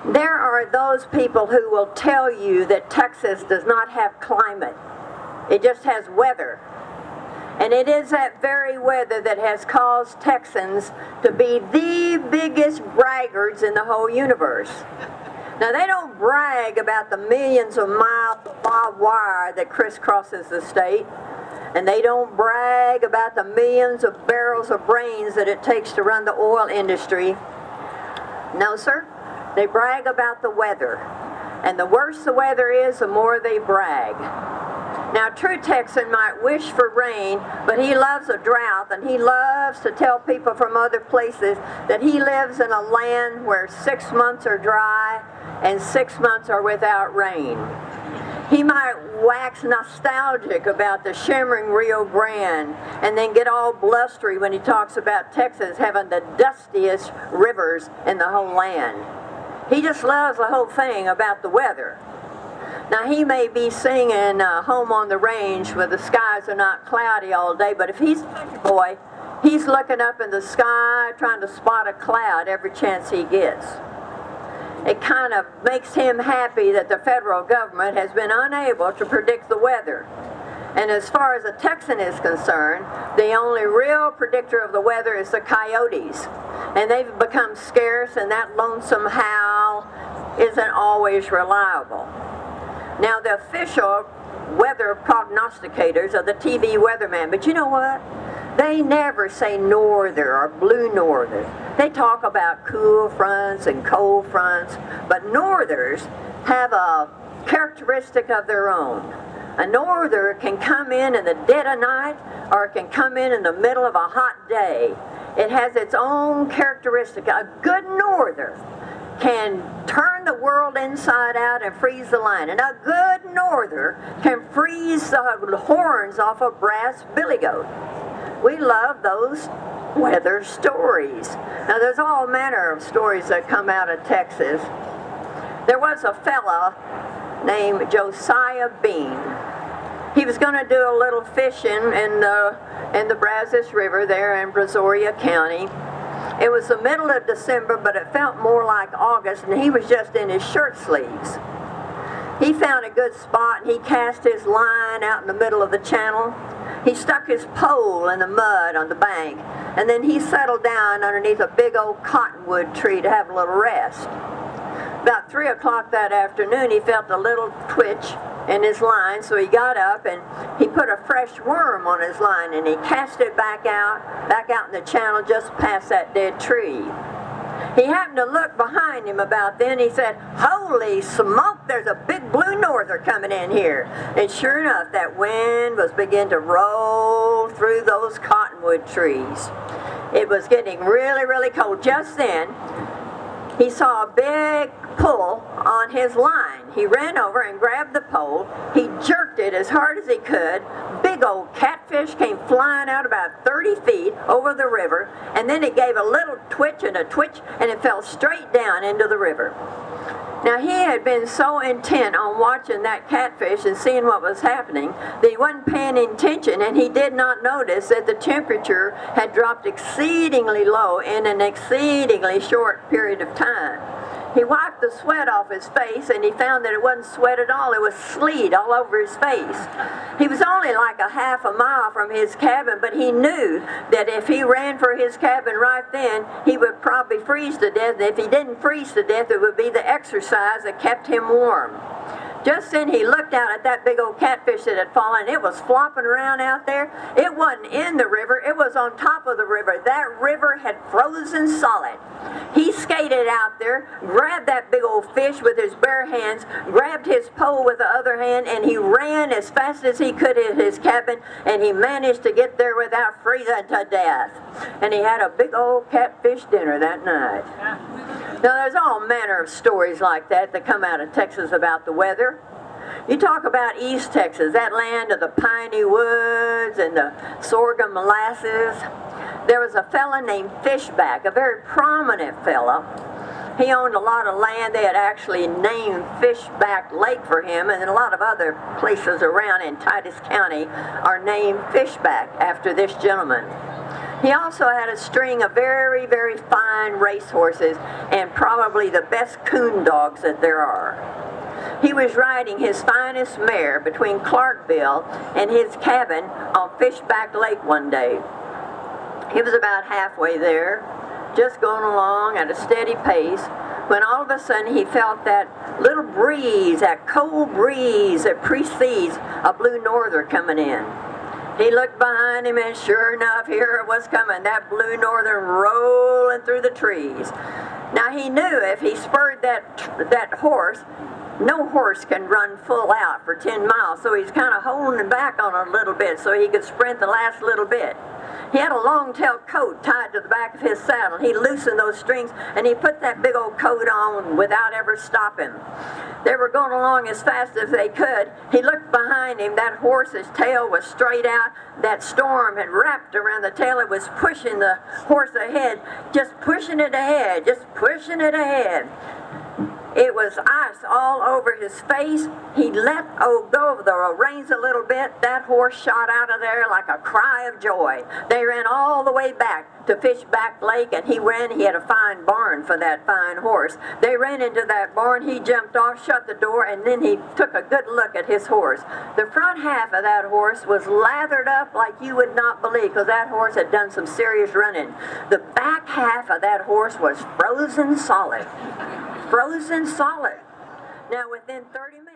There are those people who will tell you that Texas does not have climate. It just has weather. And it is that very weather that has caused Texans to be the biggest braggarts in the whole universe. Now, they don't brag about the millions of miles of barbed wire that crisscrosses the state, and they don't brag about the millions of barrels of brains that it takes to run the oil industry. No, sir. They brag about the weather. And the worse the weather is, the more they brag. Now, a true Texan might wish for rain, but he loves a drought, and he loves to tell people from other places that he lives in a land where 6 months are dry and 6 months are without rain. He might wax nostalgic about the shimmering Rio Grande and then get all blustery when he talks about Texas having the dustiest rivers in the whole land. He just loves the whole thing about the weather. Now, he may be singing Home on the Range where the skies are not cloudy all day, but if he's a country boy, he's looking up in the sky trying to spot a cloud every chance he gets. It kind of makes him happy that the federal government has been unable to predict the weather. And as far as a Texan is concerned, the only real predictor of the weather is the coyotes. And they've become scarce, and that lonesome howl isn't always reliable. Now, the official weather prognosticators are the TV weatherman, but you know what? They never say norther or blue norther. They talk about cool fronts and cold fronts, but northers have a characteristic of their own. A norther can come in the dead of night, or it can come in the middle of a hot day. It has its own characteristic. A good norther can turn the world inside out and freeze the line. And a good norther can freeze the horns off a brass billy goat. We love those weather stories. Now, there's all manner of stories that come out of Texas. There was a fella named Josiah Bean. He was going to do a little fishing in the Brazos River there in Brazoria County. It was the middle of December, but it felt more like August, and he was just in his shirt sleeves. He found a good spot, and he cast his line out in the middle of the channel. He stuck his pole in the mud on the bank, and then he settled down underneath a big old cottonwood tree to have a little rest. About 3 o'clock that afternoon, he felt a little twitch in his line, so he got up and he put a fresh worm on his line, and he cast it back out in the channel just past that dead tree. He happened to look behind him about then. He said, "Holy smoke, there's a big blue norther coming in here." And sure enough, that wind was beginning to roll through those cottonwood trees. It was getting really, really cold. Just then, he saw a big pull on his line. He ran over and grabbed the pole. He jerked it as hard as he could. Big old catfish came flying out about 30 feet over the river, and then it gave a little twitch, and it fell straight down into the river. Now, he had been so intent on watching that catfish and seeing what was happening that he wasn't paying attention, and he did not notice that the temperature had dropped exceedingly low in an exceedingly short period of time. He wiped the sweat off his face, and he found that it wasn't sweat at all. It was sleet all over his face. He was only like a half a mile from his cabin, but he knew that if he ran for his cabin right then, he would probably freeze to death. And if he didn't freeze to death, it would be the exercise that kept him warm. Just then he looked out at that big old catfish that had fallen. It was flopping around out there. It wasn't in the river. It was on top of the river. That river had frozen solid. He skated out there, grabbed that big old fish with his bare hands, grabbed his pole with the other hand, and he ran as fast as he could in his cabin, and he managed to get there without freezing to death. And he had a big old catfish dinner that night. Now, there's all manner of stories like that come out of Texas about the weather. You talk about East Texas, that land of the piney woods and the sorghum molasses. There was a fella named Fishback, a very prominent fella. He owned a lot of land. They had actually named Fishback Lake for him, and a lot of other places around in Titus County are named Fishback after this gentleman. He also had a string of very, very fine racehorses and probably the best coon dogs that there are. He was riding his finest mare between Clarkville and his cabin on Fishback Lake one day. He was about halfway there, just going along at a steady pace, when all of a sudden he felt that little breeze, that cold breeze that precedes a blue norther coming in. He looked behind him, and sure enough, here it was coming, that blue northern rolling through the trees. Now he knew if he spurred that horse, no horse can run full out for 10 miles, so he's kind of holding back on it a little bit so he could sprint the last little bit. He had a long-tailed coat tied to the back of his saddle. He loosened those strings, and he put that big old coat on without ever stopping. They were going along as fast as they could. He looked behind him. That horse's tail was straight out. That storm had wrapped around the tail. It was pushing the horse ahead, just pushing it ahead, just pushing it ahead. It was ice all over his face. He let go of the reins a little bit. That horse shot out of there like a cry of joy. They ran all the way back to Fishback Lake, and he had a fine barn for that fine horse. They ran into that barn. He jumped off, shut the door, and then he took a good look at his horse. The front half of that horse was lathered up like you would not believe, because that horse had done some serious running. The back half of that horse was frozen solid. Frozen solid. Now within 30 minutes.